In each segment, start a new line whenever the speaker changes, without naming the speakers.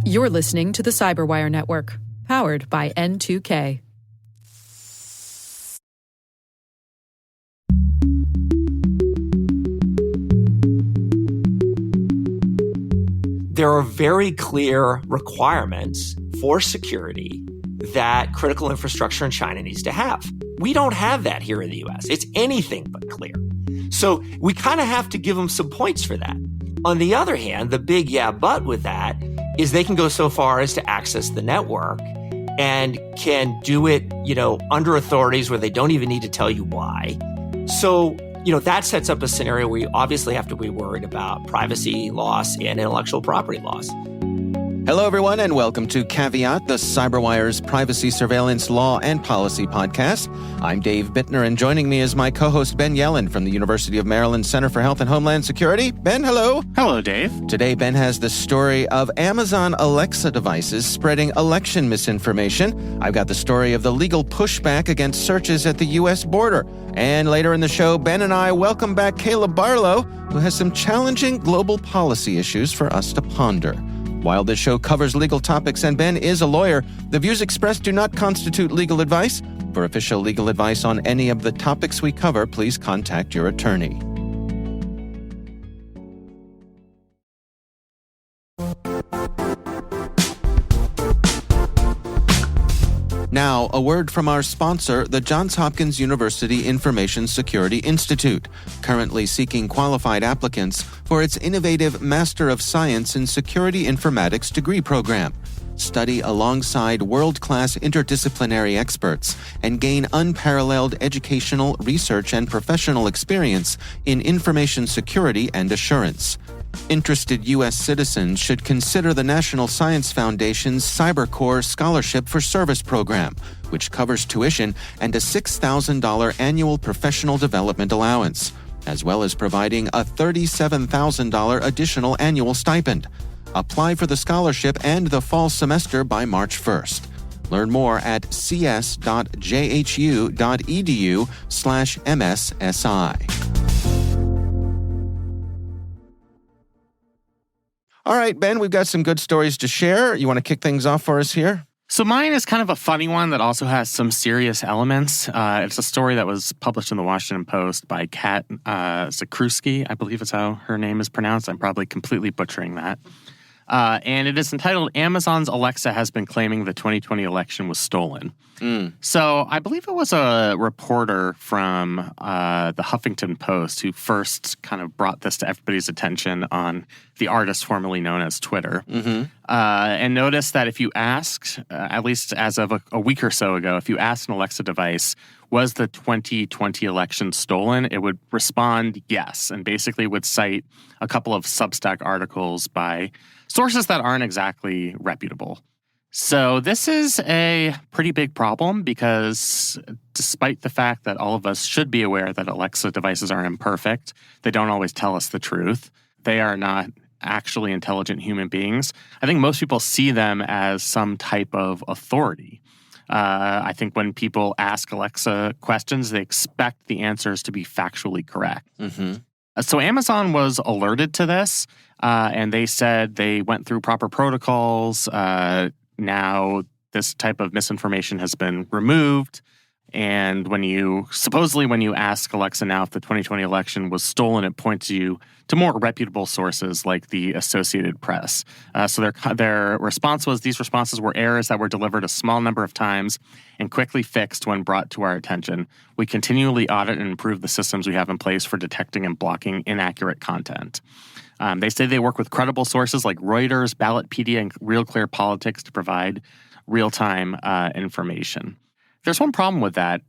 You're listening to the Cyberwire Network, powered by N2K.
There are very clear requirements for security that critical infrastructure in China needs to have. We don't have that here in the US. It's anything but clear. So we kind of have to give them some points for that. On the other hand, the big but with that is they can go so far as to access the network and can do it, under authorities where they don't even need to tell you why. So, that sets up a scenario where you obviously have to be worried about privacy loss and intellectual property loss.
Hello, everyone, and welcome to Caveat, the CyberWire's privacy surveillance law and policy podcast. I'm Dave Bittner, and joining me is my co-host Ben Yellen from the University of Maryland Center for Health and Homeland Security. Ben, hello.
Hello, Dave.
Today, Ben has the story of Amazon Alexa devices spreading election misinformation. I've got the story of the legal pushback against searches at the U.S. border. And later in the show, Ben and I welcome back Caleb Barlow, who has some challenging global policy issues for us to ponder. While this show covers legal topics and Ben is a lawyer, the views expressed do not constitute legal advice. For official legal advice on any of the topics we cover, please contact your attorney. Now, a word from our sponsor, the Johns Hopkins University Information Security Institute, currently seeking qualified applicants for its innovative Master of Science in Security Informatics degree program. Study alongside world-class interdisciplinary experts and gain unparalleled educational, research, and professional experience in information security and assurance. Interested U.S. citizens should consider the National Science Foundation's CyberCore Scholarship for Service program, which covers tuition and a $6,000 annual professional development allowance, as well as providing a $37,000 additional annual stipend. Apply for the scholarship and the fall semester by March 1st. Learn more at cs.jhu.edu/MSSI. All right, Ben, we've got some good stories to share. You want to kick things off for us here?
So mine is kind of a funny one that also has some serious elements. It's a story that was published in the Washington Post by Kat Zakrzewski. I believe it's how her name is pronounced. I'm probably completely butchering that. And it is entitled, Amazon's Alexa has been claiming the 2020 election was stolen. So I believe it was a reporter from the Huffington Post who first kind of brought this to everybody's attention on the artist formerly known as Twitter. And noticed that if you asked, at least as of a week or so ago, if you asked an Alexa device, was the 2020 election stolen, it would respond yes, and basically would cite a couple of Substack articles by sources that aren't exactly reputable. So this is a pretty big problem because despite the fact that all of us should be aware that Alexa devices are imperfect, they don't always tell us the truth. They are not actually intelligent human beings. I think most people see them as some type of authority. I think when people ask Alexa questions, they expect the answers to be factually correct. So Amazon was alerted to this, and they said they went through proper protocols. Now this type of misinformation has been removed. And when you ask Alexa now if the 2020 election was stolen, it points you to more reputable sources like the Associated Press. So their response was these responses were errors that were delivered a small number of times and quickly fixed when brought to our attention. We continually audit and improve the systems we have in place for detecting and blocking inaccurate content. They say they work with credible sources like Reuters, Ballotpedia, and Real Clear Politics to provide real-time information. There's one problem with that.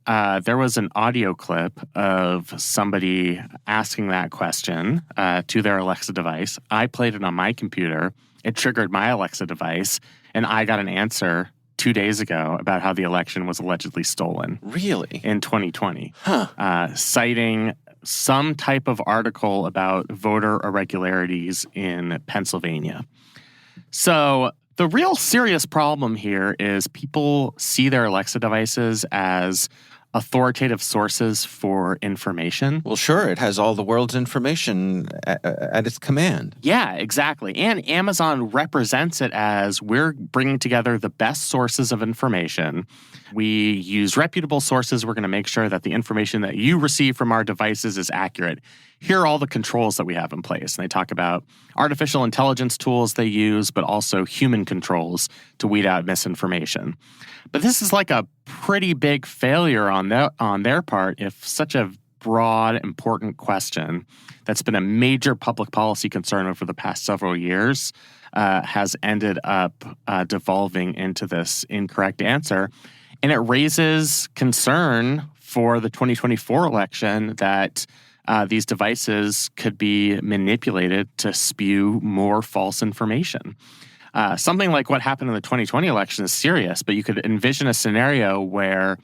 There was an audio clip of somebody asking that question to their Alexa device. I played it on my computer. It triggered my Alexa device, and I got an answer 2 days ago about how the election was allegedly stolen.
Really?
In 2020. Citing some type of article about voter irregularities in Pennsylvania. So the real serious problem here is people see their Alexa devices as authoritative sources for information.
Well, sure, it has all the world's information at its command.
Yeah, exactly. And Amazon represents it as we're bringing together the best sources of information. We use reputable sources. We're going to make sure that the information that you receive from our devices is accurate. Here are all the controls that we have in place. And they talk about artificial intelligence tools they use, but also human controls to weed out misinformation. But this is like a pretty big failure on their part if such a broad, important question that's been a major public policy concern over the past several years has ended up devolving into this incorrect answer. And it raises concern for the 2024 election that these devices could be manipulated to spew more false information. Something like what happened in the 2020 election is serious, but you could envision a scenario where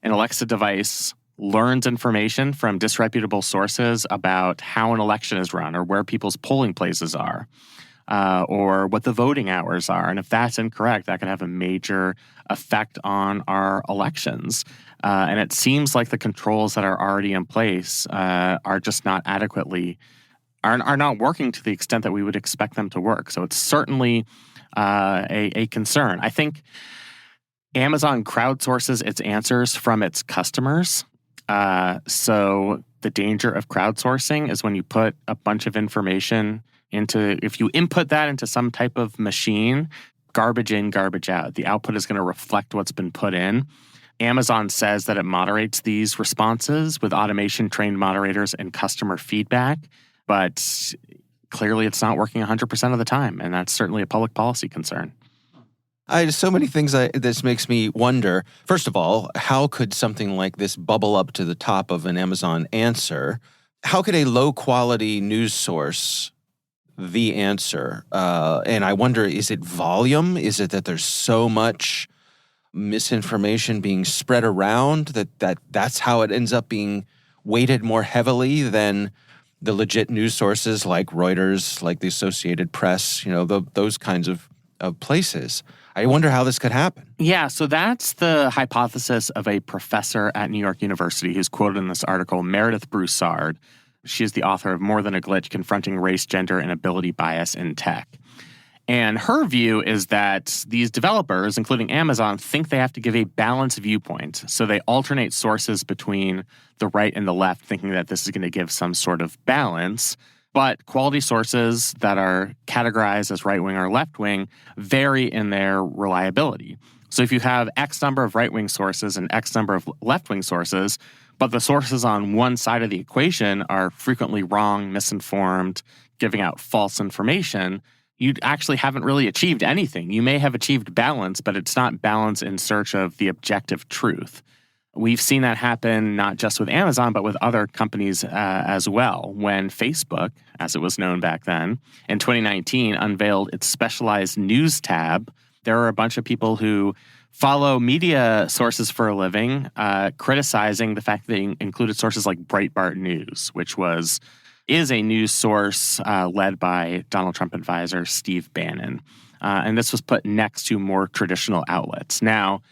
an Alexa device learns information from disreputable sources about how an election is run or where people's polling places are or what the voting hours are. And if that's incorrect, that could have a major effect on our elections. And it seems like the controls that are already in place are just not adequately are not working to the extent that we would expect them to work. So it's certainly a concern. I think Amazon crowdsources its answers from its customers. So the danger of crowdsourcing is when you put a bunch of information if you input that into some type of machine, garbage in, garbage out. The output is going to reflect what's been put in. Amazon says that it moderates these responses with automation-trained moderators and customer feedback, but clearly it's not working 100% of the time, and that's certainly a public policy concern.
So many things this makes me wonder. First of all, how could something like this bubble up to the top of an Amazon answer? How could a low-quality news source the answer? And I wonder, is it volume? Is it that there's so much misinformation being spread around that's how it ends up being weighted more heavily than the legit news sources like Reuters, like the Associated Press, those kinds of places? I wonder how this could happen.
Yeah, so that's the hypothesis of a professor at New York University who's quoted in this article, Meredith Broussard. She is the author of More Than a Glitch, Confronting Race, Gender, and Ability Bias in Tech. And her view is that these developers, including Amazon, think they have to give a balanced viewpoint. So they alternate sources between the right and the left, thinking that this is going to give some sort of balance. But quality sources that are categorized as right-wing or left-wing vary in their reliability. So if you have X number of right-wing sources and X number of left-wing sources, but the sources on one side of the equation are frequently wrong, misinformed, giving out false information, you actually haven't really achieved anything. You may have achieved balance, but it's not balance in search of the objective truth. We've seen that happen not just with Amazon, but with other companies as well. When Facebook, as it was known back then, in 2019 unveiled its specialized news tab, there are a bunch of people who follow media sources for a living, criticizing the fact that they included sources like Breitbart News, which is a news source led by Donald Trump advisor Steve Bannon. And this was put next to more traditional outlets. Now,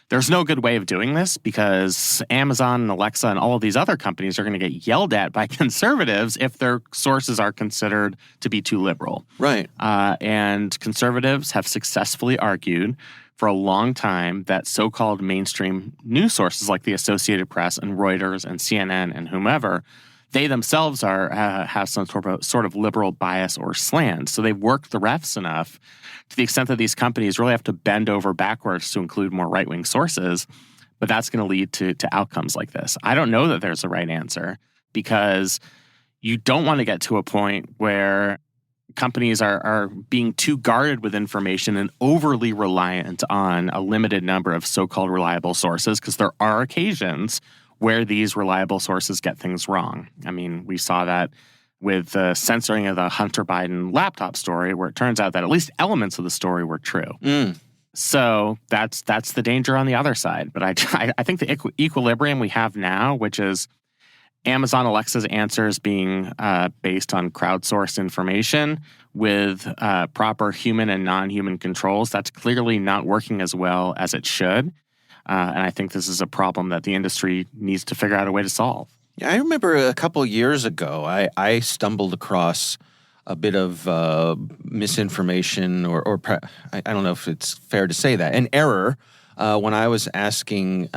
there's no good way of doing this because Amazon and Alexa and all of these other companies are going to get yelled at by conservatives if their sources are considered to be too liberal.
Right.
And conservatives have successfully argued for a long time that so-called mainstream news sources like the Associated Press and Reuters and CNN and whomever, they themselves have some sort of liberal bias or slant. So they've worked the refs enough to the extent that these companies really have to bend over backwards to include more right-wing sources, but that's going to lead to outcomes like this. I don't know that there's a right answer because you don't want to get to a point where companies are being too guarded with information and overly reliant on a limited number of so-called reliable sources, because there are occasions where these reliable sources get things wrong. I mean, we saw that with the censoring of the Hunter Biden laptop story, where it turns out that at least elements of the story were true. So that's the danger on the other side. But I think the equilibrium we have now, which is Amazon Alexa's answers being based on crowdsourced information with proper human and non-human controls, that's clearly not working as well as it should. And I think this is a problem that the industry needs to figure out a way to solve.
Yeah, I remember a couple years ago, I stumbled across a bit of misinformation or I don't know if it's fair to say that, an error when I was asking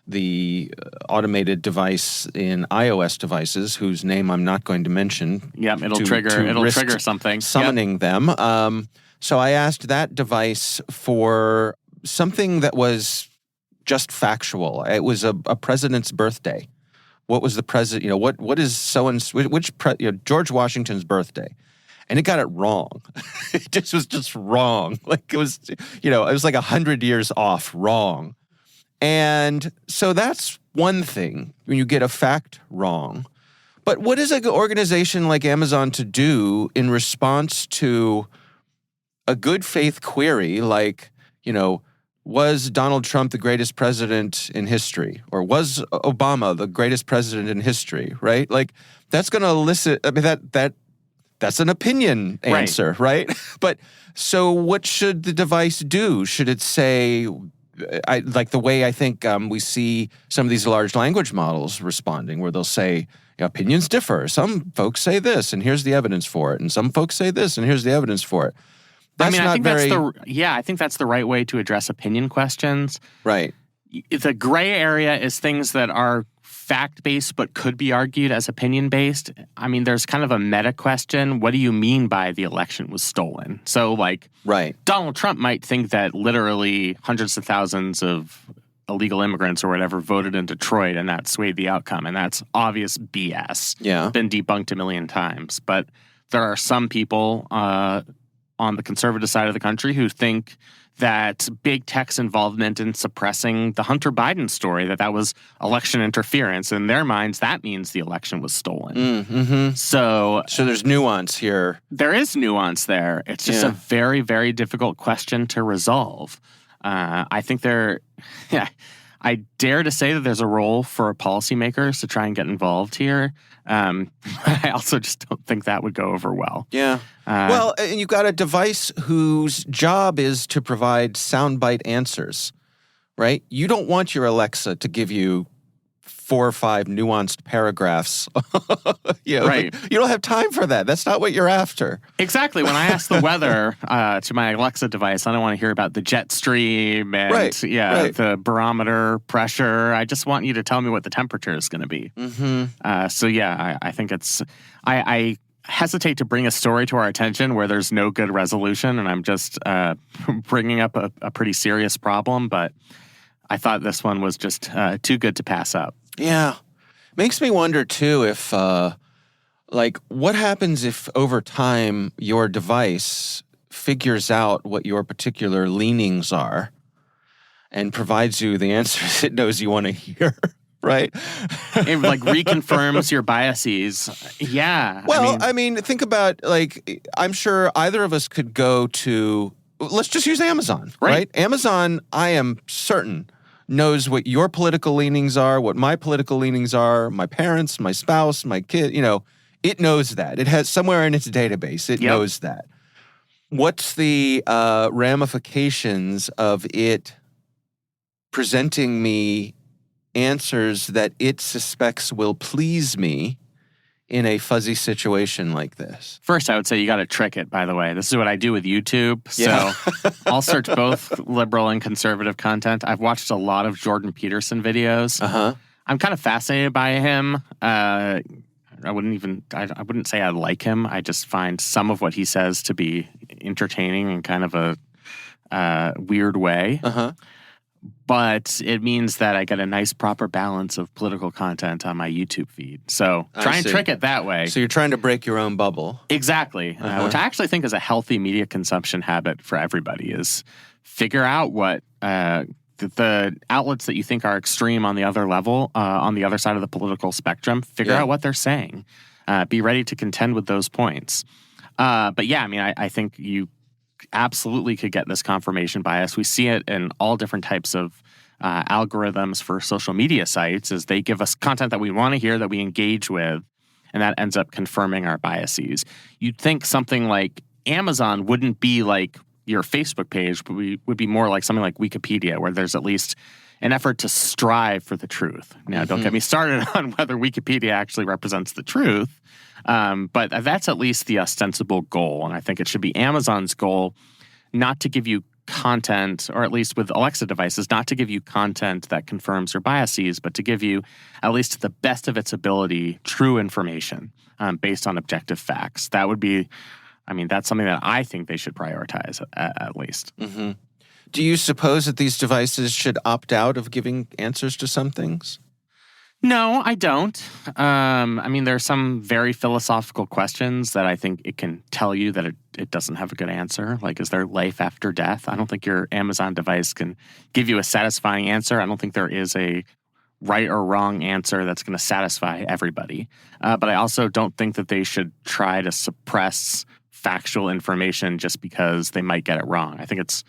the automated device in iOS devices, whose name I'm not going to mention.
Yep, it'll trigger something.
Summoning them. So I asked that device for something that was just factual. It was a president's birthday. What was the president? What is George Washington's birthday? And it got it wrong. It was just wrong. Like it was like 100 years off wrong. And so that's one thing when you get a fact wrong. But what is an organization like Amazon to do in response to a good faith query like, was Donald Trump the greatest president in history? Or was Obama the greatest president in history, right? Like, that's going to elicit, I mean, that's an opinion answer, right? But so what should the device do? Should it say, like the way I think we see some of these large language models responding, where they'll say, opinions differ. Some folks say this, and here's the evidence for it. And some folks say this, and here's the evidence for it. I think that's the right way to address opinion questions. Right.
The gray area is things that are fact-based but could be argued as opinion-based. I mean, there's kind of a meta question. What do you mean by the election was stolen? So, Donald Trump might think that literally hundreds of thousands of illegal immigrants or whatever voted in Detroit and that swayed the outcome. And that's obvious BS.
Yeah.
Been debunked a million times. But there are some people on the conservative side of the country who think that big tech's involvement in suppressing the Hunter Biden story, that was election interference. In their minds, that means the election was stolen.
Mm-hmm.
So
there's nuance here.
There is nuance there. It's just a very, very difficult question to resolve. I think I dare to say that there's a role for policymakers to try and get involved here. I also just don't think that would go over well.
Yeah. Well, and you've got a device whose job is to provide soundbite answers, right? You don't want your Alexa to give you 4 or 5 nuanced paragraphs.
Right.
You don't have time for that. That's not what you're after.
Exactly. When I ask the weather to my Alexa device, I don't want to hear about the jet stream and the barometer pressure. I just want you to tell me what the temperature is going to be.
Mm-hmm.
I think it's... I hesitate to bring a story to our attention where there's no good resolution, and I'm just bringing up a pretty serious problem, but I thought this one was just too good to pass up.
Yeah. Makes me wonder, too, if, what happens if over time your device figures out what your particular leanings are and provides you the answers it knows you want to hear, right?
It, reconfirms your biases. Yeah.
Well, I mean, think about, I'm sure either of us could go to, let's just use Amazon, right? Amazon, I am certain, knows what your political leanings are, what my political leanings are, my parents, my spouse, my kid, it knows that. It has somewhere in its database, it knows that. What's the ramifications of it presenting me answers that it suspects will please me in a fuzzy situation like this?
First, I would say you got to trick it, by the way. This is what I do with YouTube. So I'll search both liberal and conservative content. I've watched a lot of Jordan Peterson videos.
Uh-huh.
I'm kind of fascinated by him. I wouldn't say I like him. I just find some of what he says to be entertaining in kind of a weird way.
Uh-huh.
But it means that I get a nice proper balance of political content on my YouTube feed. So try and trick it that way.
So you're trying to break your own bubble.
Exactly. Which I actually think is a healthy media consumption habit for everybody, is figure out what the outlets that you think are extreme on the other level, on the other side of the political spectrum, figure out what they're saying. Be ready to contend with those points. I think you absolutely could get this confirmation bias. We see it in all different types of algorithms for social media sites, as they give us content that we want to hear, that we engage with, and that ends up confirming our biases. You'd think something like Amazon wouldn't be your Facebook page would be more like something like Wikipedia, where there's at least an effort to strive for the truth. Now, don't get me started on whether Wikipedia actually represents the truth, but that's at least the ostensible goal. And I think it should be Amazon's goal not to give you content, or at least with Alexa devices, not to give you content that confirms your biases, but to give you, at least to the best of its ability, true information based on objective facts. That would be, that's something that I think they should prioritize at least.
Mm-hmm. Do you suppose that these devices should opt out of giving answers to some things?
No, I don't. There are some very philosophical questions that I think it can tell you that it doesn't have a good answer. Like, is there life after death? I don't think your Amazon device can give you a satisfying answer. I don't think there is a right or wrong answer that's going to satisfy everybody. But I also don't think that they should try to suppress factual information just because they might get it wrong. I think it's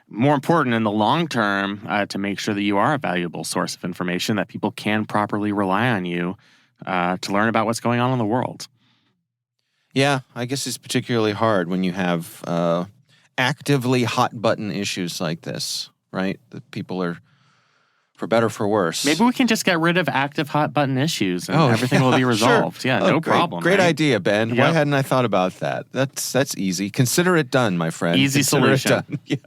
more important in the long term to make sure that you are a valuable source of information, that people can properly rely on you to learn about what's going on in the world.
Yeah, I guess it's particularly hard when you have actively hot-button issues like this, right? That people are, for better or for worse.
Maybe we can just get rid of active hot-button issues and everything will be resolved.
Sure.
Yeah, no problem.
Great
right?
idea, Ben.
Yep.
Why hadn't I thought about that? That's easy. Consider it done, my friend.
Easy solution.
It done. Yeah.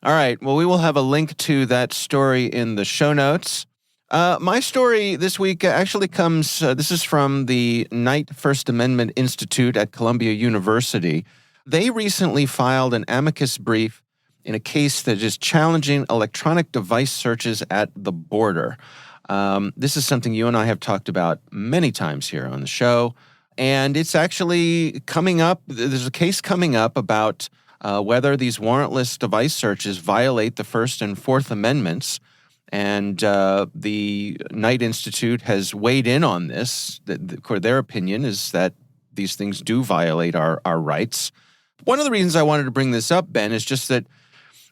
All right. Well, we will have a link to that story in the show notes. My story this week actually comes, this is from the Knight First Amendment Institute at Columbia University. They recently filed an amicus brief in a case that is challenging electronic device searches at the border. This is something you and I have talked about many times here on the show, and it's actually coming up. There's a case coming up about whether these warrantless device searches violate the First and Fourth Amendments. And the Knight Institute has weighed in on this. Their opinion is that these things do violate our rights. One of the reasons I wanted to bring this up, Ben, is just that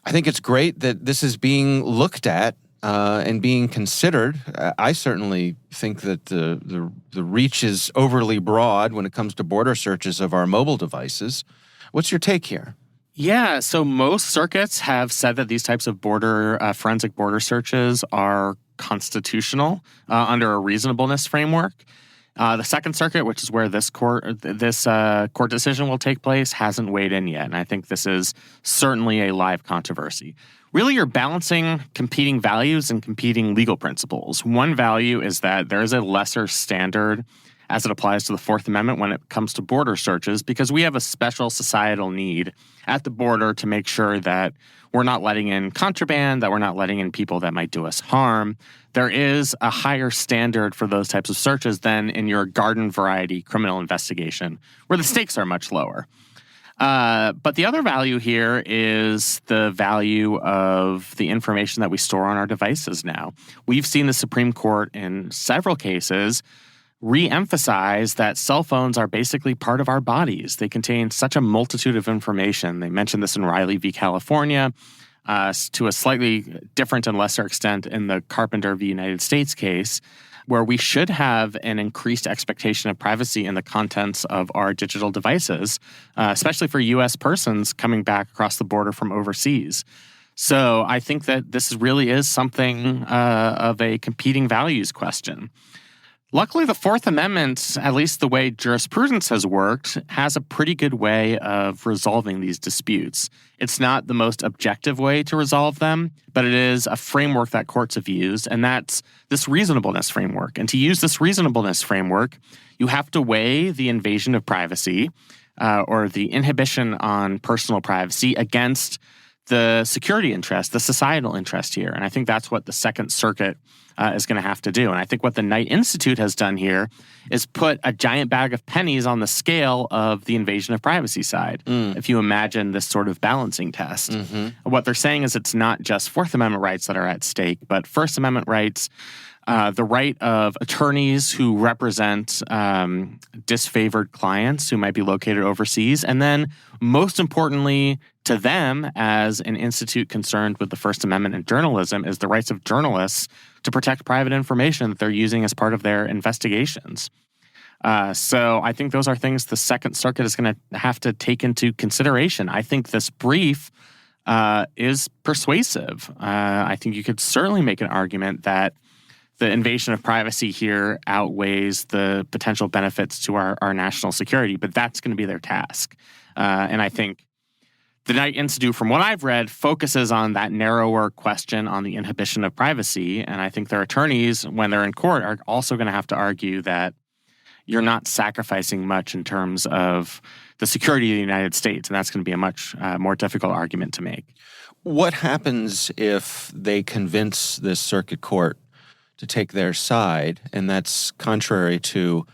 I think it's great that this is being looked at and being considered. I certainly think that the reach is overly broad when it comes to border searches of our mobile devices. What's your take here?
Yeah, so most circuits have said that these types of forensic border searches are constitutional under a reasonableness framework. The Second Circuit, which is where this court decision will take place, hasn't weighed in yet, and I think this is certainly a live controversy. Really, you're balancing competing values and competing legal principles. One value is that there is a lesser standard as it applies to the Fourth Amendment when it comes to border searches, because we have a special societal need at the border to make sure that we're not letting in contraband, that we're not letting in people that might do us harm. There is a higher standard for those types of searches than in your garden variety criminal investigation, where the stakes are much lower. But the other value here is the value of the information that we store on our devices now. We've seen the Supreme Court in several cases re-emphasize that cell phones are basically part of our bodies. They contain such a multitude of information. They mentioned this in Riley v. California, to a slightly different and lesser extent in the Carpenter v. United States case, where we should have an increased expectation of privacy in the contents of our digital devices, especially for U.S. persons coming back across the border from overseas. So I think that this really is something of a competing values question. Luckily, the Fourth Amendment, at least the way jurisprudence has worked, has a pretty good way of resolving these disputes. It's not the most objective way to resolve them, but it is a framework that courts have used, and that's this reasonableness framework. And to use this reasonableness framework, you have to weigh the invasion of privacy or the inhibition on personal privacy against the security interest, the societal interest here. And I think that's what the Second Circuit is going to have to do. And I think what the Knight Institute has done here is put a giant bag of pennies on the scale of the invasion of privacy side. If you imagine this sort of balancing test. What they're saying is it's not just Fourth Amendment rights that are at stake, but First Amendment rights, the right of attorneys who represent disfavored clients who might be located overseas, and then most importantly to them as an institute concerned with the First Amendment and journalism is the rights of journalists to protect private information that they're using as part of their investigations. So I think those are things the Second Circuit is going to have to take into consideration. I think this brief is persuasive. I think you could certainly make an argument that the invasion of privacy here outweighs the potential benefits to our national security, but that's going to be their task. And I think the Knight Institute, from what I've read, focuses on that narrower question on the inhibition of privacy. And I think their attorneys, when they're in court, are also going to have to argue that you're not sacrificing much in terms of the security of the United States. And that's going to be a much more difficult argument to make.
What happens if they convince this circuit court to take their side, and that's contrary to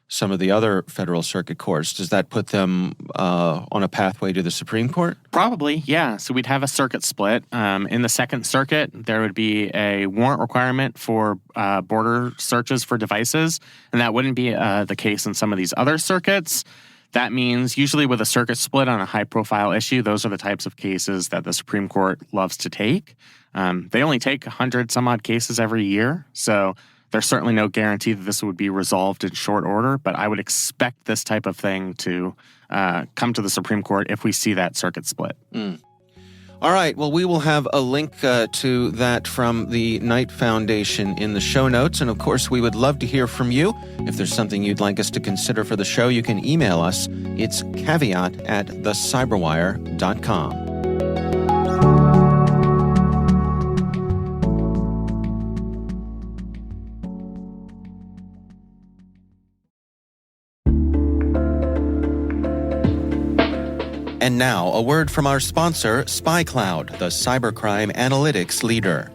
some of the other federal circuit courts? Does that put them on a pathway to the Supreme Court?
Probably, yeah. So we'd have a circuit split. In the Second Circuit, there would be a warrant requirement for border searches for devices, and that wouldn't be the case in some of these other circuits. That means usually with a circuit split on a high-profile issue, those are the types of cases that the Supreme Court loves to take. They only take 100-some-odd cases every year, so there's certainly no guarantee that this would be resolved in short order, but I would expect this type of thing to come to the Supreme Court if we see that circuit split.
All right. Well, we will have a link to that from the Knight Foundation in the show notes. And, of course, we would love to hear from you. If there's something you'd like us to consider for the show, you can email us. It's caveat@thecyberwire.com. And now, a word from our sponsor, SpyCloud, the cybercrime analytics leader.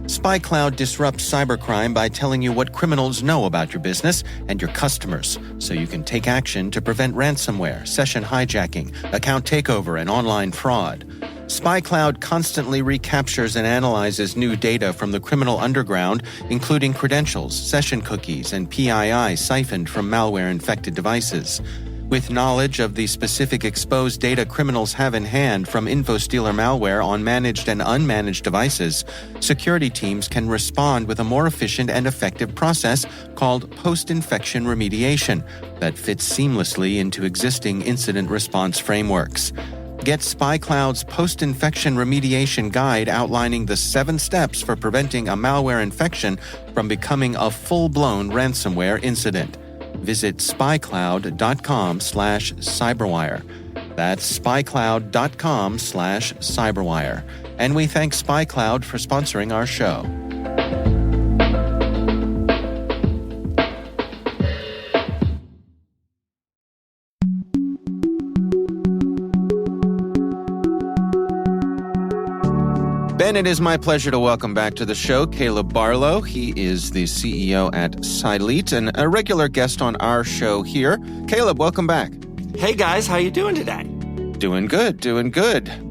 SpyCloud disrupts cybercrime by telling you what criminals know about your business and your customers, so you can take action to prevent ransomware, session hijacking, account takeover, and online fraud. SpyCloud constantly recaptures and analyzes new data from the criminal underground, including credentials, session cookies, and PII siphoned from malware-infected devices. With knowledge of the specific exposed data criminals have in hand from InfoStealer malware on managed and unmanaged devices, security teams can respond with a more efficient and effective process called post-infection remediation that fits seamlessly into existing incident response frameworks. Get SpyCloud's post-infection remediation guide outlining the 7 steps for preventing a malware infection from becoming a full-blown ransomware incident. Visit spycloud.com/cyberwire. That's spycloud.com/cyberwire. And we thank SpyCloud for sponsoring our show. Ben, it is my pleasure to welcome back to the show Caleb Barlow. He is the CEO at Cylete and a regular guest on our show here. Caleb, welcome back.
Hey guys, how you doing today?
Doing good.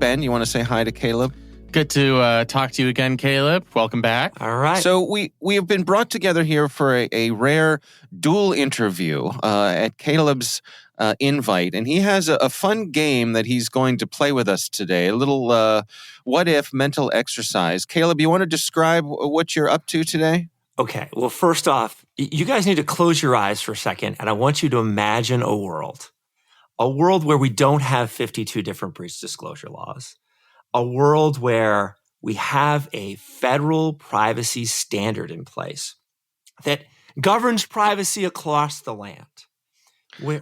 Ben, you want to say hi to Caleb?
Good to talk to you again, Caleb. Welcome back.
All right.
So we have been brought together here for a rare dual interview at Caleb's invite, and he has a fun game that he's going to play with us today, a little what-if mental exercise. Caleb, you want to describe what you're up to today?
Okay. Well, first off, you guys need to close your eyes for a second, and I want you to imagine a world where we don't have 52 different breach disclosure laws, a world where we have a federal privacy standard in place that governs privacy across the land.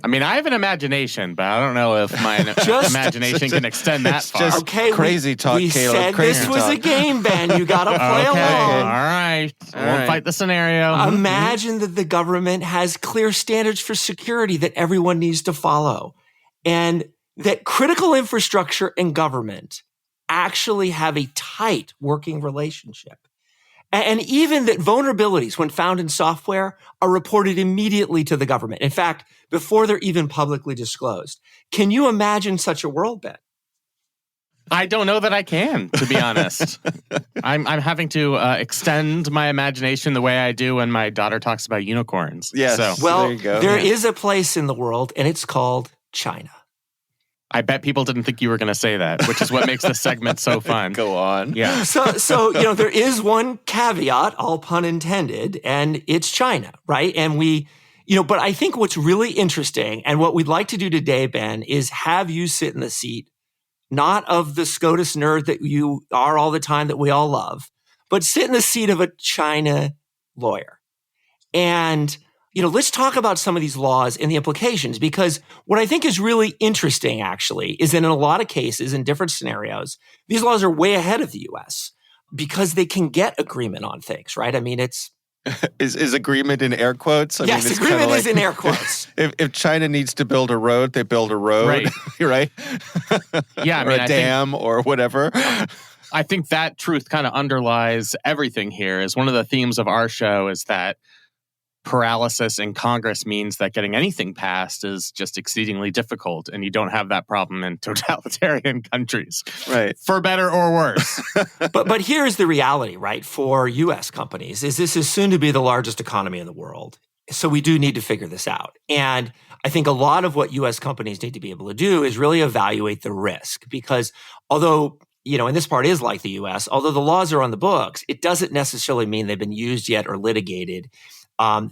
I mean, I have an imagination, but I don't know if my imagination can extend that far.
Okay,
crazy talk,
we
Caleb.
said
crazy
this was
talk.
a game, Ben. You got to play along.
All right. I won't fight the scenario.
Imagine that the government has clear standards for security that everyone needs to follow, and that critical infrastructure and government actually have a tight working relationship. And even that vulnerabilities, when found in software, are reported immediately to the government. In fact, before they're even publicly disclosed. Can you imagine such a world, Ben?
I don't know that I can, to be honest. I'm having to extend my imagination the way I do when my daughter talks about unicorns.
Yes.
So,
well,
there you go.
There is a place in the world, and it's called China.
I bet people didn't think you were going to say that, which is what makes this segment so fun.
Go on.
Yeah.
So there is one caveat, all pun intended, and it's China, right? And we But I think what's really interesting and what we'd like to do today, Ben, is have you sit in the seat, not of the SCOTUS nerd that you are all the time that we all love, but sit in the seat of a China lawyer. And, let's talk about some of these laws and the implications, because what I think is really interesting, actually, is that in a lot of cases, in different scenarios, these laws are way ahead of the U.S. because they can get agreement on things, right? I mean, it's...
Is agreement in air quotes?
Yes,
it's
agreement
like,
is in air quotes.
If China needs to build a road, they build a road,
Right?
right?
Yeah,
or a dam or whatever.
I think that truth kind of underlies everything here. Is one of the themes of our show is that paralysis in Congress means that getting anything passed is just exceedingly difficult, and you don't have that problem in totalitarian countries,
right?
For better or worse.
But here's the reality, right? For U.S. companies, is this is soon to be the largest economy in the world. So we do need to figure this out. And I think a lot of what U.S. companies need to be able to do is really evaluate the risk, because although, and this part is like the U.S., although the laws are on the books, it doesn't necessarily mean they've been used yet or litigated.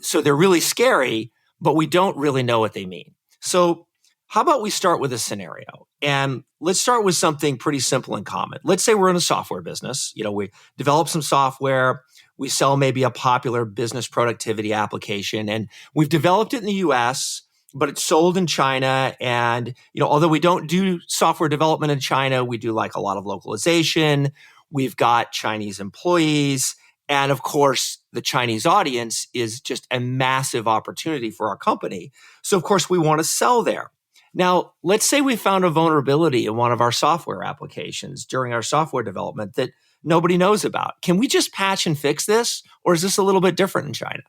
So they're really scary, but we don't really know what they mean. So how about we start with a scenario? And let's start with something pretty simple and common. Let's say we're in a software business. We develop some software. We sell maybe a popular business productivity application, and we've developed it in the U.S., but it's sold in China. And, although we don't do software development in China, we do like a lot of localization. We've got Chinese employees. And of course, the Chinese audience is just a massive opportunity for our company. So of course, we want to sell there. Now, let's say we found a vulnerability in one of our software applications during our software development that nobody knows about. Can we just patch and fix this? Or is this a little bit different in China?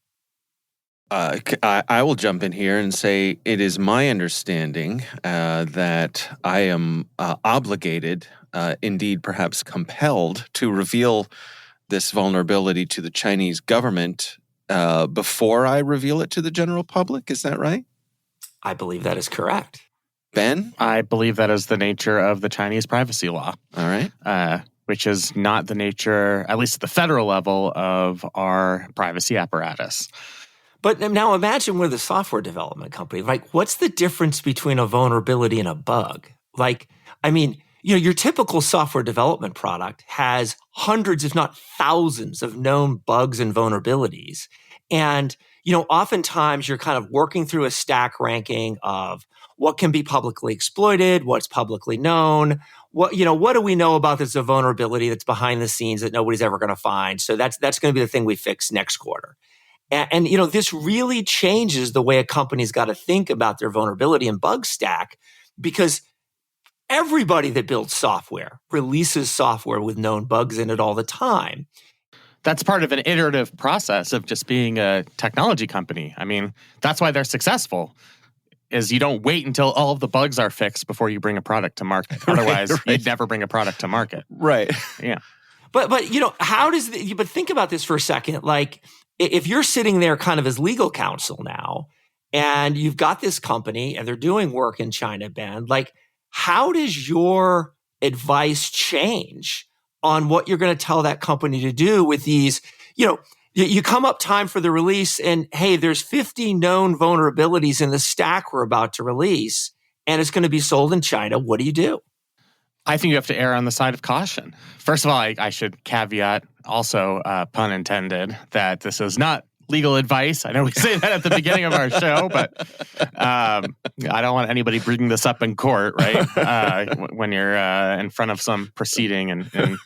I will jump in here and say it is my understanding that I am obligated, indeed perhaps compelled, to reveal this vulnerability to the Chinese government before I reveal it to the general public. Is that right?
I believe that is correct.
Ben?
I believe that is the nature of the Chinese privacy law.
All right.
Which is not the nature, at least at the federal level, of our privacy apparatus.
But now imagine we're the software development company. Like, what's the difference between a vulnerability and a bug? Your typical software development product has hundreds, if not thousands, of known bugs and vulnerabilities. And, oftentimes you're kind of working through a stack ranking of what can be publicly exploited, what's publicly known, what do we know about this vulnerability that's behind the scenes that nobody's ever going to find. So that's going to be the thing we fix next quarter. And this really changes the way a company's got to think about their vulnerability and bug stack, because everybody that builds software releases software with known bugs in it all the time.
That's part of an iterative process of just being a technology company. I mean, that's why they're successful, is you don't wait until all of the bugs are fixed before you bring a product to market. Otherwise,
right.
You'd never bring a product to market.
Right.
Yeah.
But but think about this for a second. Like, if you're sitting there kind of as legal counsel now, and you've got this company and they're doing work in China, Ben, like, how does your advice change on what you're going to tell that company to do with these? You come up time for the release and, hey, there's 50 known vulnerabilities in the stack we're about to release, and it's going to be sold in China. What do you do?
I think you have to err on the side of caution. First of all, I should caveat, also pun intended, that this is not legal advice. I know we say that at the beginning of our show, but I don't want anybody bringing this up in court, right? When you're in front of some proceeding in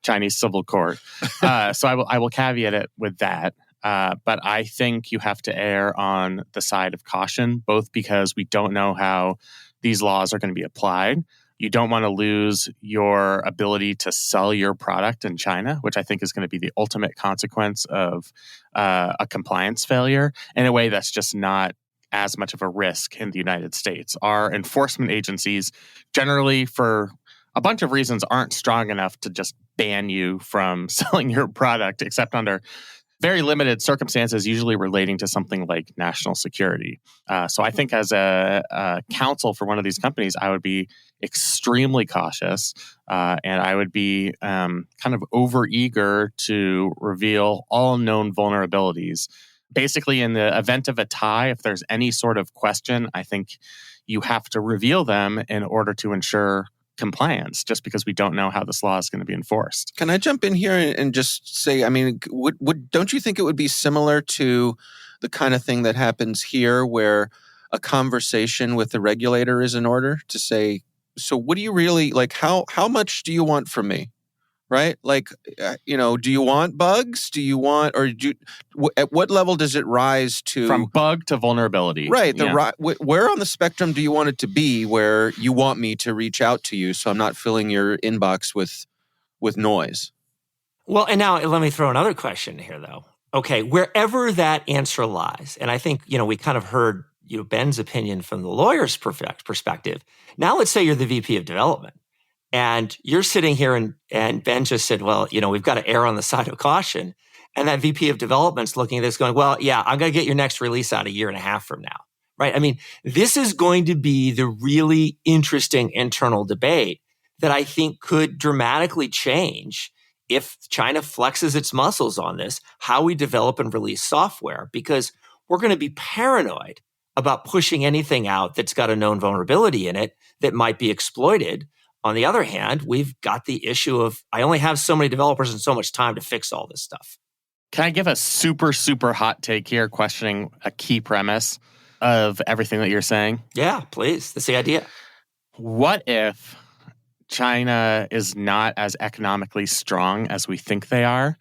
Chinese civil court. So I will caveat it with that. But I think you have to err on the side of caution, both because we don't know how these laws are going to be applied. You don't want to lose your ability to sell your product in China, which I think is going to be the ultimate consequence of a compliance failure, in a way that's just not as much of a risk in the United States. Our enforcement agencies generally, for a bunch of reasons, aren't strong enough to just ban you from selling your product, except under very limited circumstances, usually relating to something like national security. So I think as a counsel for one of these companies, I would be extremely cautious, and I would be kind of overeager to reveal all known vulnerabilities Basically, in the event of a tie, if there's any sort of question, I think you have to reveal them in order to ensure compliance, just because we don't know how this law is going to be enforced.
Can I jump in here and just say, I mean, don't you think it would be similar to the kind of thing that happens here where a conversation with the regulator is in order to say, so what do you really, like, how much do you want from me? Right? Like, do you want bugs? Do you want, or at what level does it rise to?
From bug to vulnerability.
Right.
Yeah.
Where on the spectrum do you want it to be where you want me to reach out to you so I'm not filling your inbox with noise?
Well, and now let me throw another question here, though. Okay, wherever that answer lies, and I think, we kind of heard Ben's opinion from the lawyer's perspective. Now let's say you're the VP of development. And you're sitting here and Ben just said, well, we've got to err on the side of caution. And that VP of development's looking at this going, well, yeah, I'm going to get your next release out a year and a half from now, right? I mean, this is going to be the really interesting internal debate that I think could dramatically change if China flexes its muscles on this, how we develop and release software, because we're going to be paranoid about pushing anything out that's got a known vulnerability in it that might be exploited. On the other hand, we've got the issue of I only have so many developers and so much time to fix all this stuff.
Can I give a super, super hot take here, questioning a key premise of everything that you're saying?
Yeah, please. That's the idea.
What if China is not as economically strong as we think they are?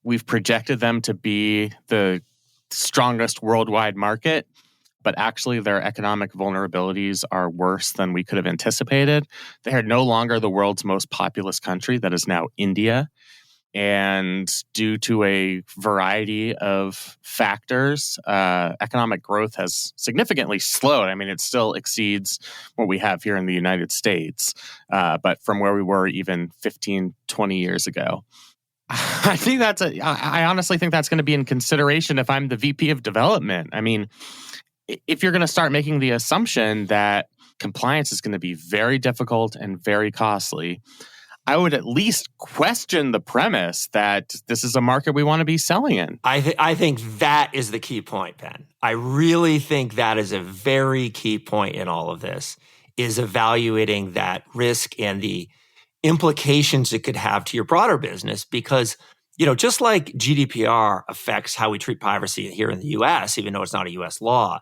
We've projected them to be the strongest worldwide market, but actually their economic vulnerabilities are worse than we could have anticipated. They are no longer the world's most populous country. That is now India. And due to a variety of factors, economic growth has significantly slowed. I mean, it still exceeds what we have here in the United States, but from where we were even 15, 20 years ago. I honestly think that's going to be in consideration if I'm the VP of development. I mean, if you're going to start making the assumption that compliance is going to be very difficult and very costly, I would at least question the premise that this is a market we want to be selling in.
I think that is the key point, Ben. I really think that is a very key point in all of this, is evaluating that risk and the implications it could have to your broader business. Because, just like GDPR affects how we treat piracy here in the US, even though it's not a US law,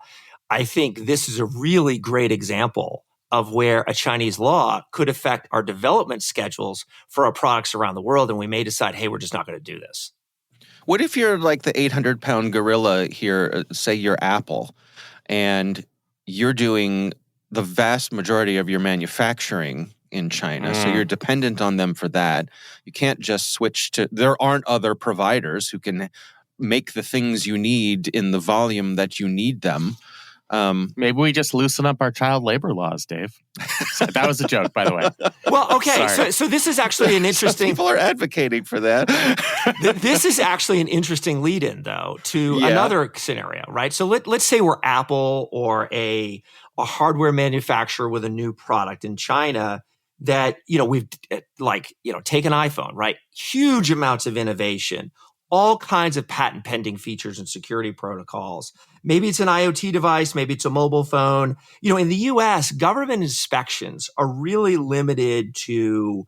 I think this is a really great example of where a Chinese law could affect our development schedules for our products around the world. And we may decide, hey, we're just not going to do this.
What if you're like the 800-pound gorilla here, say you're Apple, and you're doing the vast majority of your manufacturing in China, so you're dependent on them for that. You can't just switch to, there aren't other providers who can make the things you need in the volume that you need them.
Maybe we just loosen up our child labor laws, Dave. So that was a joke, by the way.
Well, okay, so this is actually an interesting...
Some people are advocating for that.
This is actually an interesting lead-in, though, to another scenario, right? So let's say we're Apple or a hardware manufacturer with a new product in China that, we've take an iPhone, right? Huge amounts of innovation, all kinds of patent pending features and security protocols. Maybe it's an IoT device, maybe it's a mobile phone. In the US, government inspections are really limited to,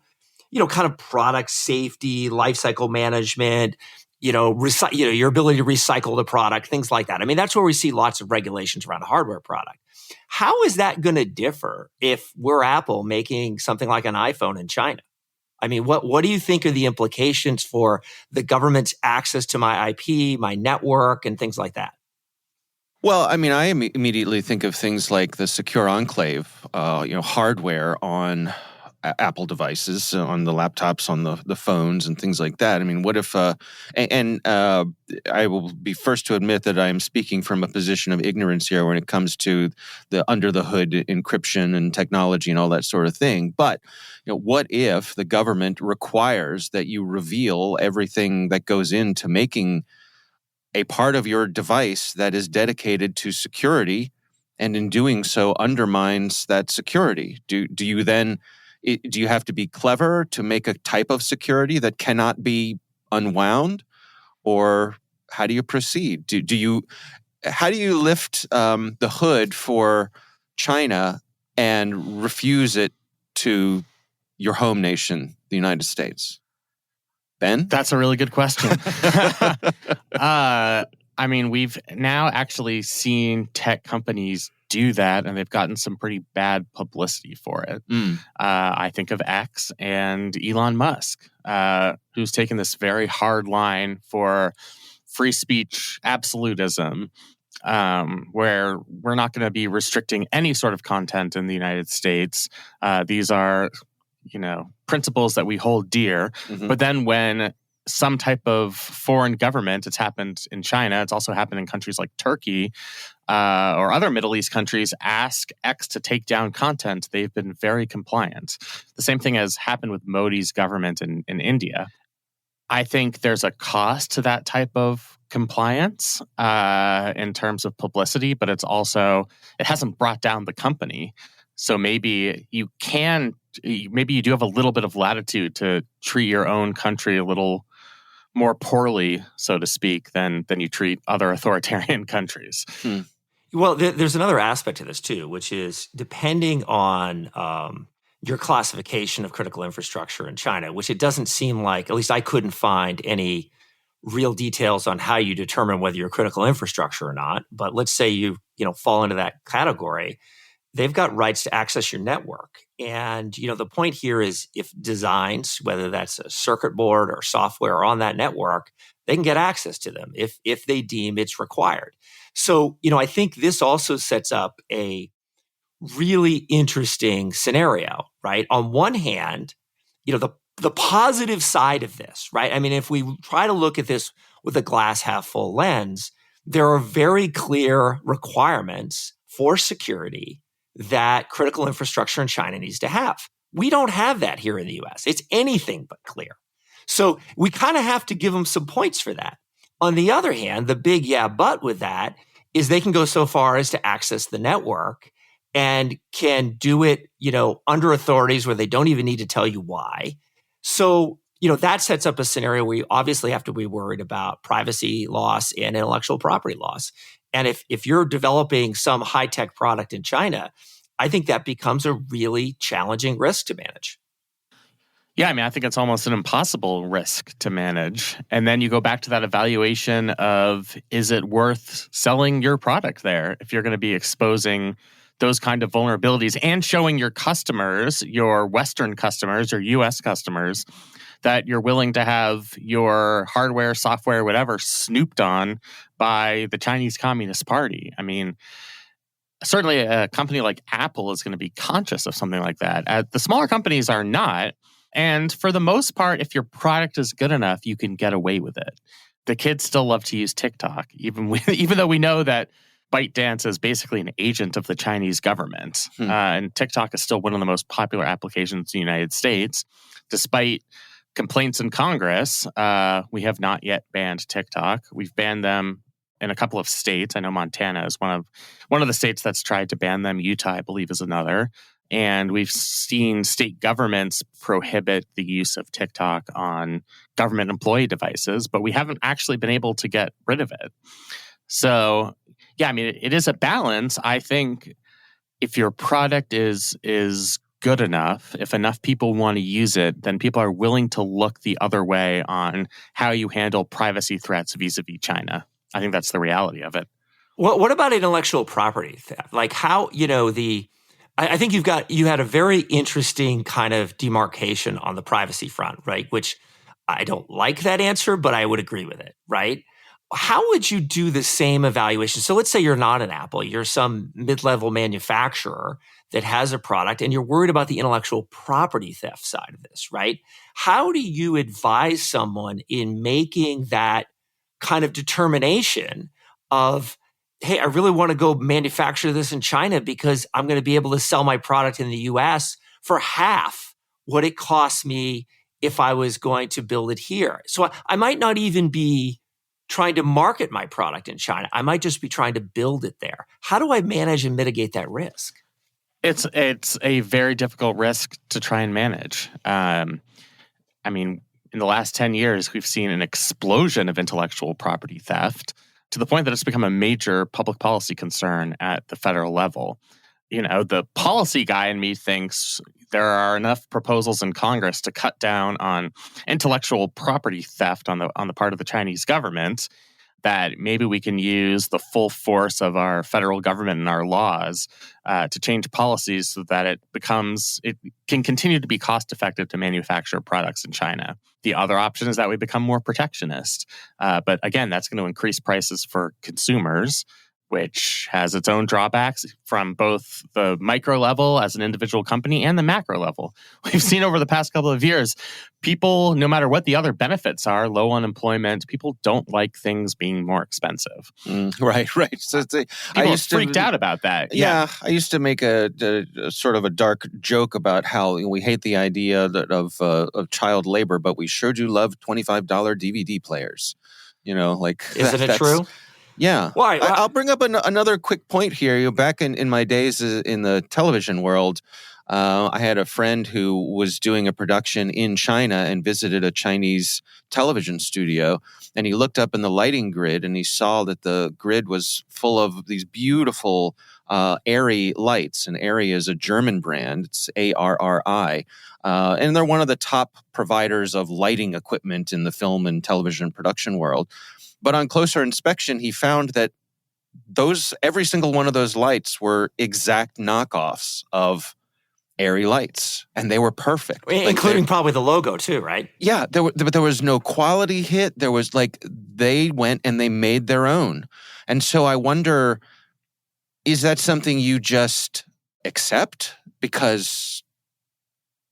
kind of product safety, lifecycle management, your ability to recycle the product, things like that. I mean, that's where we see lots of regulations around a hardware product. How is that going to differ if we're Apple making something like an iPhone in China? I mean, what do you think are the implications for the government's access to my IP, my network, and things like that?
Well, I mean, I immediately think of things like the Secure Enclave, hardware on Apple devices, on the laptops, on the phones, and things like that. I mean, what if? I will be first to admit that I am speaking from a position of ignorance here when it comes to the under the hood encryption and technology and all that sort of thing. But what if the government requires that you reveal everything that goes into making a part of your device that is dedicated to security, and in doing so undermines that security? Do you have to be clever to make a type of security that cannot be unwound? Or how do you proceed? How do you lift the hood for China and refuse it to your home nation, the United States? Ben?
That's a really good question. We've now actually seen tech companies do that, and they've gotten some pretty bad publicity for it. I think of X and Elon Musk, who's taken this very hard line for free speech absolutism, where we're not going to be restricting any sort of content in the United States. These are, principles that we hold dear. Mm-hmm. But then when some type of foreign government, it's happened in China, it's also happened in countries like Turkey or other Middle East countries, ask X to take down content, they've been very compliant. The same thing has happened with Modi's government in India. I think there's a cost to that type of compliance in terms of publicity, but it hasn't brought down the company. So maybe you do have a little bit of latitude to treat your own country a little more poorly, so to speak, than you treat other authoritarian countries.
Well, there's another aspect to this too, which is depending on your classification of critical infrastructure in China, which it doesn't seem like, at least I couldn't find any real details on how you determine whether you're critical infrastructure or not. But let's say you fall into that category. They've got rights to access your network. And, the point here is if designs, whether that's a circuit board or software on that network, they can get access to them if they deem it's required. So, I think this also sets up a really interesting scenario, right? On one hand, the positive side of this, right? I mean, if we try to look at this with a glass half full lens, there are very clear requirements for security that critical infrastructure in China needs to have. We don't have that here in the US. It's anything but clear. So we kind of have to give them some points for that. On the other hand, the big but with that is they can go so far as to access the network and can do it, under authorities where they don't even need to tell you why. So, that sets up a scenario where you obviously have to be worried about privacy loss and intellectual property loss. And if you're developing some high-tech product in China, I think that becomes a really challenging risk to manage.
Yeah, I think it's almost an impossible risk to manage. And then you go back to that evaluation of, is it worth selling your product there if you're going to be exposing those kind of vulnerabilities and showing your customers, your Western customers or US customers, that you're willing to have your hardware, software, whatever, snooped on by the Chinese Communist Party. Certainly a company like Apple is going to be conscious of something like that. The smaller companies are not. And for the most part, if your product is good enough, you can get away with it. The kids still love to use TikTok, even though we know that ByteDance is basically an agent of the Chinese government. And TikTok is still one of the most popular applications in the United States. Despite complaints in Congress, we have not yet banned TikTok. We've banned them in a couple of states. I know Montana is one of the states that's tried to ban them. Utah, I believe, is another. And we've seen state governments prohibit the use of TikTok on government employee devices, but we haven't actually been able to get rid of it. So, yeah, it is a balance. I think if your product is good enough, if enough people want to use it, then people are willing to look the other way on how you handle privacy threats vis-a-vis China. I think that's the reality of it.
What about intellectual property theft? Like how, I think you had a very interesting kind of demarcation on the privacy front, right? Which I don't like that answer, but I would agree with it, right? How would you do the same evaluation? So let's say you're not an Apple, you're some mid-level manufacturer that has a product and you're worried about the intellectual property theft side of this, right? How do you advise someone in making that kind of determination of, hey, I really want to go manufacture this in China because I'm going to be able to sell my product in the US for half what it costs me if I was going to build it here. So I might not even be trying to market my product in China. I might just be trying to build it there. How do I manage and mitigate that risk?
It's a very difficult risk to try and manage. in the last 10 years, we've seen an explosion of intellectual property theft to the point that it's become a major public policy concern at the federal level. The policy guy in me thinks there are enough proposals in Congress to cut down on intellectual property theft on the part of the Chinese government, that maybe we can use the full force of our federal government and our laws to change policies so that it can continue to be cost effective to manufacture products in China. The other option is that we become more protectionist. But again, that's going to increase prices for consumers, which has its own drawbacks from both the micro level as an individual company and the macro level. We've seen over the past couple of years, people, no matter what the other benefits are, low unemployment, people don't like things being more expensive.
Right. So
people are freaked out about that.
Yeah, I used to make a sort of a dark joke about how we hate the idea of child labor, but we sure do love $25 DVD players.
Isn't it true?
Yeah.
Why?
I'll bring up another quick point here. Back in my days in the television world, I had a friend who was doing a production in China and visited a Chinese television studio. And he looked up in the lighting grid and he saw that the grid was full of these beautiful Arri lights. And Arri is a German brand. It's ARRI. And they're one of the top providers of lighting equipment in the film and television production world. But on closer inspection, he found that every single one of those lights were exact knockoffs of Arri lights, and they were perfect,
including probably the logo too, right?
Yeah, but there was no quality hit. There was they went and they made their own, and so I wonder, is that something you just accept? Because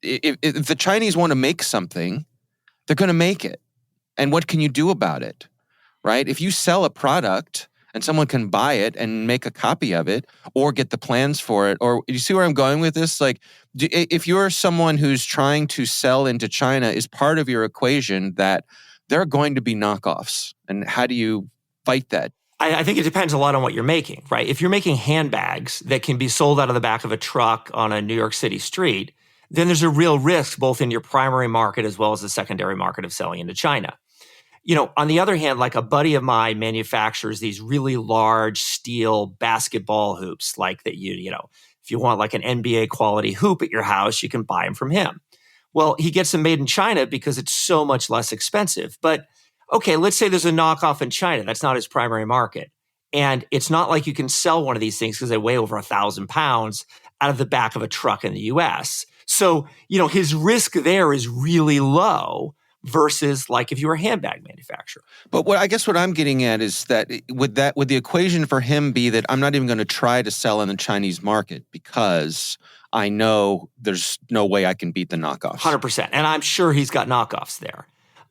if the Chinese want to make something, they're going to make it, and what can you do about it? Right? If you sell a product and someone can buy it and make a copy of it or get the plans for it, or you see where I'm going with this? If you're someone who's trying to sell into China, is part of your equation that there are going to be knockoffs? And how do you fight that?
I think it depends a lot on what you're making, right? If you're making handbags that can be sold out of the back of a truck on a New York City street, then there's a real risk both in your primary market as well as the secondary market of selling into China. On the other hand, like a buddy of mine manufactures these really large steel basketball hoops, like that if you want like an NBA quality hoop at your house, you can buy them from him. Well, he gets them made in China because it's so much less expensive. But okay, let's say there's a knockoff in China. That's not his primary market. And it's not like you can sell one of these things because they weigh over 1,000 pounds out of the back of a truck in the US. So, his risk there is really low versus like if you were a handbag manufacturer.
But what I'm getting at is that would the equation for him be that I'm not even going to try to sell in the Chinese market because I know there's no way I can beat the knockoffs?
100%. And I'm sure he's got knockoffs there.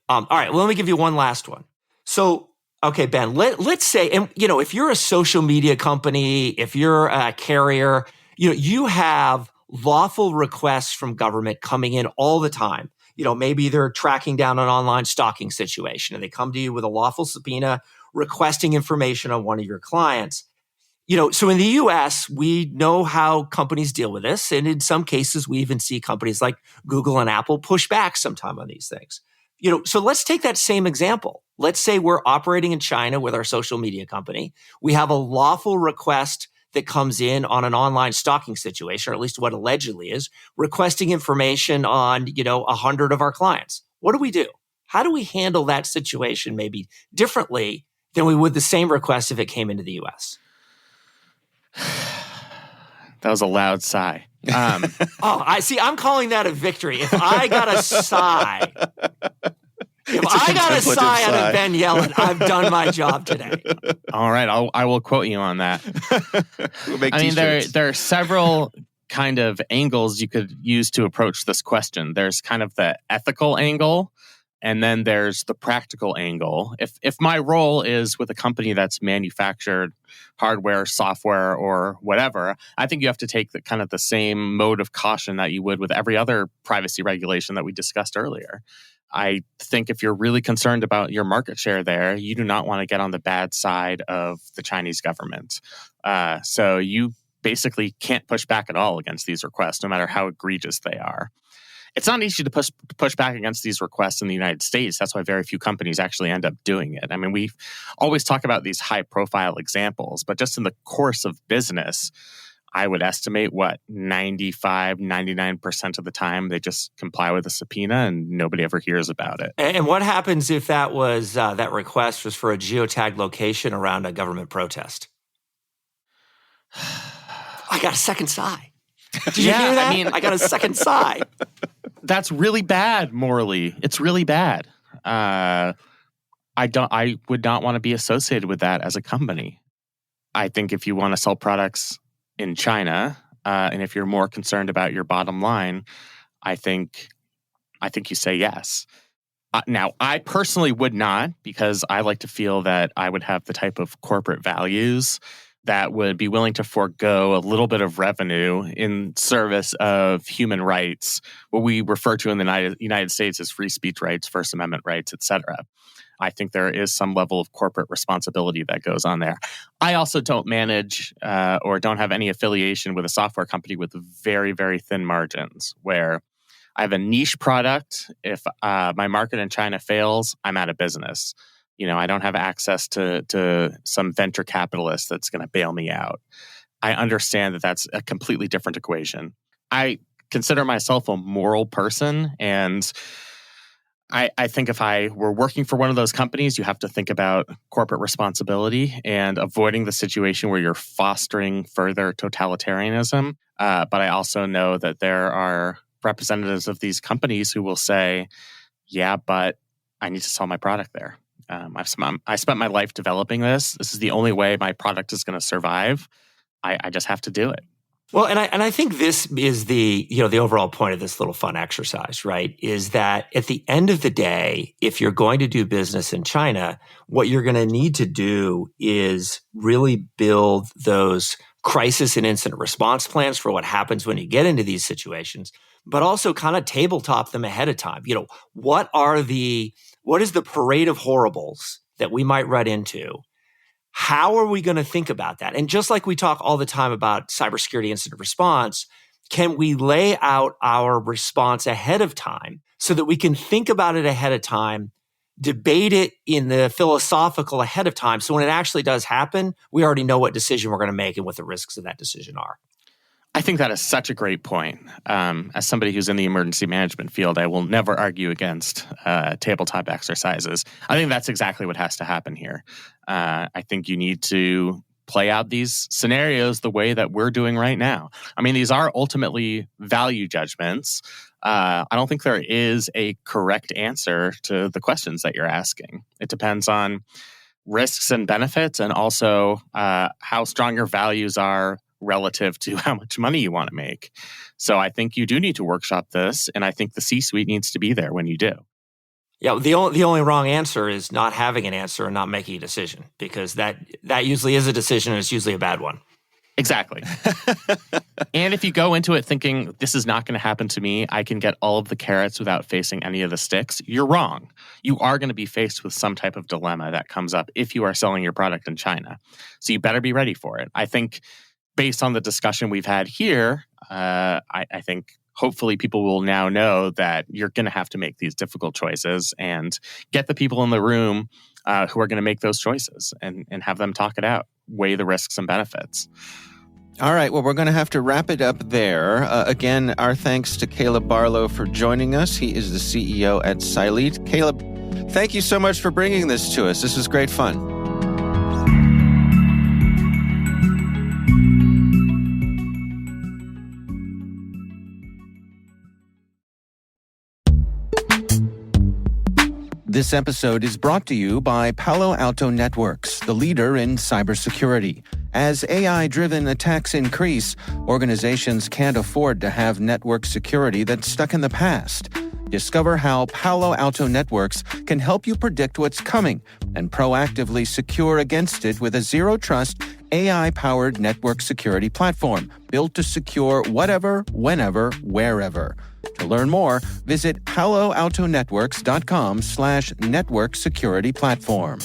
All right, well, let me give you one last one. So, okay, Ben, let's say, and if you're a social media company, if you're a carrier, you have lawful requests from government coming in all the time. Maybe they're tracking down an online stalking situation and they come to you with a lawful subpoena requesting information on one of your clients. So in the US, we know how companies deal with this. And in some cases, we even see companies like Google and Apple push back sometime on these things. So let's take that same example. Let's say we're operating in China with our social media company. We have a lawful request that comes in on an online stalking situation, or at least what allegedly is, requesting information on, 100 of our clients. What do? How do we handle that situation maybe differently than we would the same request if it came into the U.S.?
That was a loud sigh.
I see. I'm calling that a victory. If I got a sigh, out of Ben Yellen, I've done my job today.
All right, I will quote you on that.
We'll make t-shirts.
There are several kind of angles you could use to approach this question. There's kind of the ethical angle, and then there's the practical angle. If my role is with a company that's manufactured hardware, software, or whatever, I think you have to take the same mode of caution that you would with every other privacy regulation that we discussed earlier. I think if you're really concerned about your market share there, you do not want to get on the bad side of the Chinese government. So you basically can't push back at all against these requests, no matter how egregious they are. it's not easy to push back against these requests in the United States. That's why very few companies actually end up doing it. I mean, we always talk about these high-profile examples, but just in the course of business, I would estimate, 95, 99% of the time, they just comply with a subpoena and nobody ever hears about it.
And what happens if that was that request was for a geotagged location around a government protest? I got a second sigh. Did you hear that? I got a second sigh.
That's really bad morally. It's really bad. I would not want to be associated with that as a company. I think if you want to sell products in China, and if you're more concerned about your bottom line, I think you say yes. Now, I personally would not, because I like to feel that I would have the type of corporate values that would be willing to forego a little bit of revenue in service of human rights, what we refer to in the United States as free speech rights, First Amendment rights, et cetera. I think there is some level of corporate responsibility that goes on there. I also don't manage or don't have any affiliation with a software company with very, very thin margins, where I have a niche product. If my market in China fails, I'm out of business. I don't have access to some venture capitalist that's going to bail me out. I understand that that's a completely different equation. I consider myself a moral person, and I think if I were working for one of those companies, you have to think about corporate responsibility and avoiding the situation where you're fostering further totalitarianism. But I also know that there are representatives of these companies who will say, yeah, but I need to sell my product there. I spent my life developing this. This is the only way my product is going to survive. I just have to do it.
Well, and I think this is the overall point of this little fun exercise, right? Is that at the end of the day, if you're going to do business in China, what you're going to need to do is really build those crisis and incident response plans for what happens when you get into these situations, but also kind of tabletop them ahead of time. What is the parade of horribles that we might run into? How are we going to think about that? And just like we talk all the time about cybersecurity incident response, can we lay out our response ahead of time so that we can think about it ahead of time, debate it in the philosophical ahead of time, so when it actually does happen, we already know what decision we're going to make and what the risks of that decision are?
I think that is such a great point. As somebody who's in the emergency management field, I will never argue against tabletop exercises. I think that's exactly what has to happen here. I think you need to play out these scenarios the way that we're doing right now. I mean, these are ultimately value judgments. I don't think there is a correct answer to the questions that you're asking. It depends on risks and benefits, and also how strong your values are relative to how much money you want to make. So I think you do need to workshop this, and I think the C-suite needs to be there when you do.
Yeah, the only wrong answer is not having an answer and not making a decision, because that usually is a decision, and it's usually a bad one.
Exactly. And if you go into it thinking, this is not going to happen to me, I can get all of the carrots without facing any of the sticks, you're wrong. You are going to be faced with some type of dilemma that comes up if you are selling your product in China. So you better be ready for it. I think based on the discussion we've had here, I think hopefully people will now know that you're going to have to make these difficult choices, and get the people in the room who are going to make those choices and have them talk it out, weigh the risks and benefits.
All right, well, we're going to have to wrap it up there. Again, our thanks to Caleb Barlow for joining us. He is the CEO at Cylete. Caleb, thank you so much for bringing this to us. This was great fun. This episode is brought to you by Palo Alto Networks, the leader in cybersecurity. As AI-driven attacks increase, organizations can't afford to have network security that's stuck in the past. Discover how Palo Alto Networks can help you predict what's coming and proactively secure against it with a zero-trust, AI-powered network security platform built to secure whatever, whenever, wherever. To learn more, visit paloaltonetworks.com/network security platform.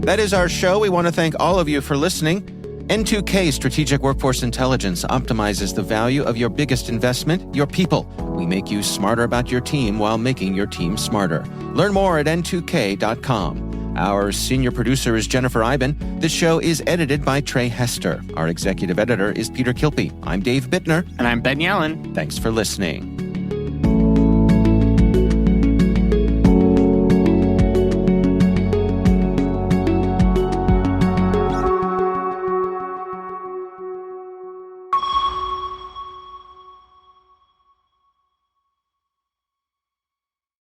That is our show. We want to thank all of you for listening. N2K Strategic Workforce Intelligence optimizes the value of your biggest investment, your people. We make you smarter about your team while making your team smarter. Learn more at n2k.com. Our senior producer is Jennifer Iben. This show is edited by Trey Hester. Our executive editor is Peter Kilpie. I'm Dave Bittner.
And I'm Ben Yellen.
Thanks for listening.